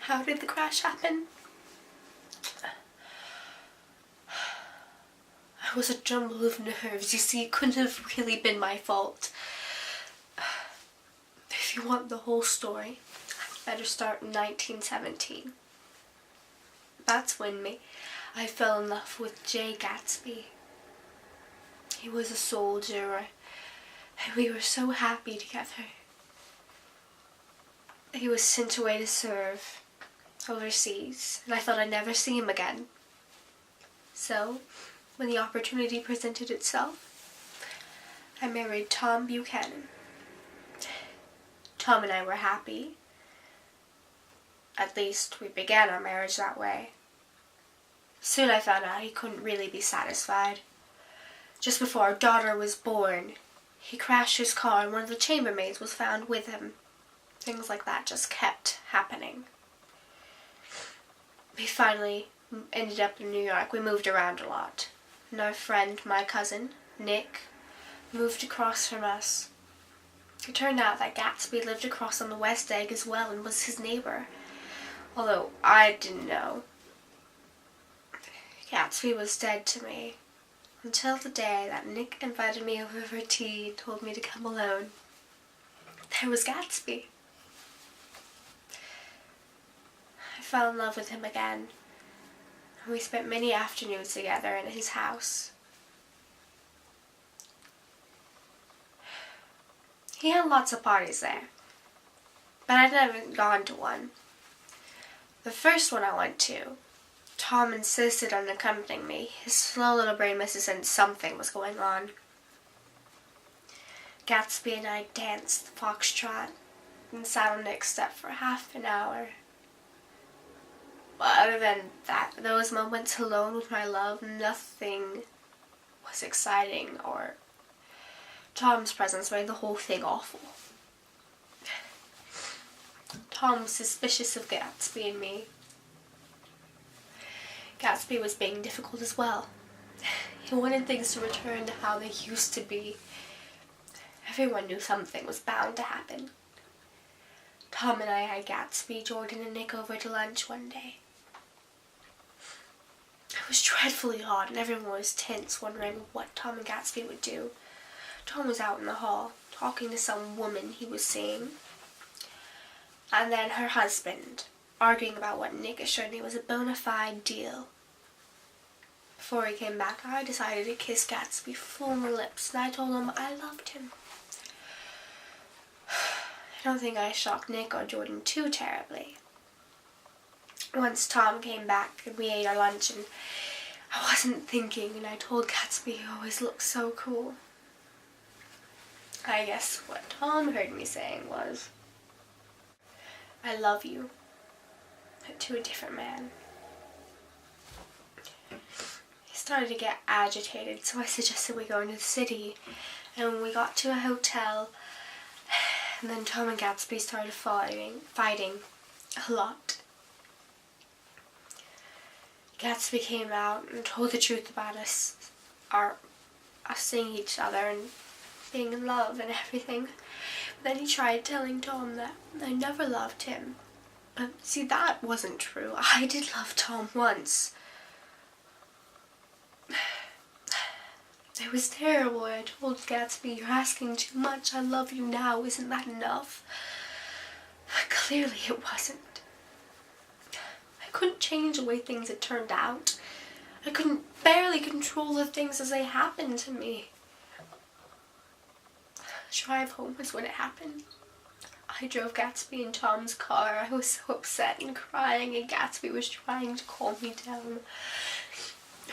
How did the crash happen? I was a jumble of nerves. You see, it couldn't have really been my fault. If you want the whole story, I'd better start in 1917. That's when I fell in love with Gatsby. He was a soldier, and we were so happy together. He was sent away to serve overseas, and I thought I'd never see him again. So, when the opportunity presented itself, I married Tom Buchanan. Tom and I were happy. At least, we began our marriage that way. Soon I found out he couldn't really be satisfied. Just before our daughter was born, he crashed his car and one of the chambermaids was found with him. Things like that just kept happening. We finally ended up in New York. We moved around a lot. And our friend, my cousin, Nick, moved across from us. It turned out that Gatsby lived across on the West Egg as well and was his neighbor. Although I didn't know. Gatsby was dead to me until the day that Nick invited me over for tea and told me to come alone. There was Gatsby. I fell in love with him again, and we spent many afternoons together in his house. He had lots of parties there, but I'd never gone to one. The first one I went to, Tom insisted on accompanying me. His slow little brain must have sensed something was going on. Gatsby and I danced the foxtrot and sat on Nick's step for half an hour. But other than that, those moments alone with my love, nothing was exciting, or Tom's presence made the whole thing awful. Tom was suspicious of Gatsby and me. Gatsby was being difficult as well. He wanted things to return to how they used to be. Everyone knew something was bound to happen. Tom and I had Gatsby, Jordan, and Nick over to lunch one day. It was dreadfully hot and everyone was tense, wondering what Tom and Gatsby would do. Tom was out in the hall, talking to some woman he was seeing. And then her husband, arguing about what Nick assured me was a bona fide deal. Before he came back, I decided to kiss Gatsby full on the lips, and I told him I loved him. I don't think I shocked Nick or Jordan too terribly. Once Tom came back and we ate our lunch, and I wasn't thinking, and I told Gatsby he always looked so cool. I guess what Tom heard me saying was, I love you, but to a different man. He started to get agitated, so I suggested we go into the city, and we got to a hotel, and then Tom and Gatsby started fighting a lot. Gatsby came out and told the truth about us seeing each other and being in love and everything. But then he tried telling Tom that I never loved him. But see, that wasn't true. I did love Tom once. It was terrible. I told Gatsby, you're asking too much. I love you now. Isn't that enough? But clearly it wasn't. I couldn't change the way things had turned out. I couldn't barely control the things as they happened to me. The drive home was when it happened. I drove Gatsby in Tom's car. I was so upset and crying, and Gatsby was trying to calm me down.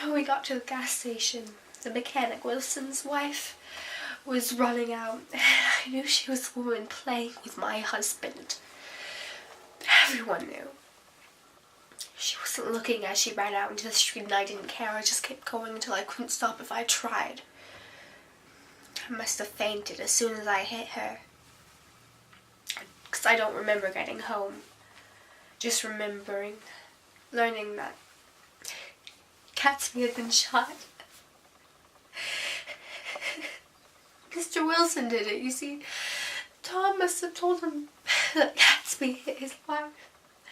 When we got to the gas station, the mechanic, Wilson's wife, was running out. I knew she was the woman playing with my husband. Everyone knew. She wasn't looking as she ran out into the street, and I didn't care. I just kept going until I couldn't stop if I tried. I must have fainted as soon as I hit her. Because I don't remember getting home. Just learning that Gatsby had been shot. Mr. Wilson did it. You see, Tom must have told him that Gatsby hit his wife.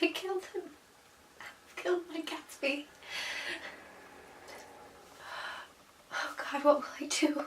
I killed him. I killed my Gatsby. Oh God, what will I do?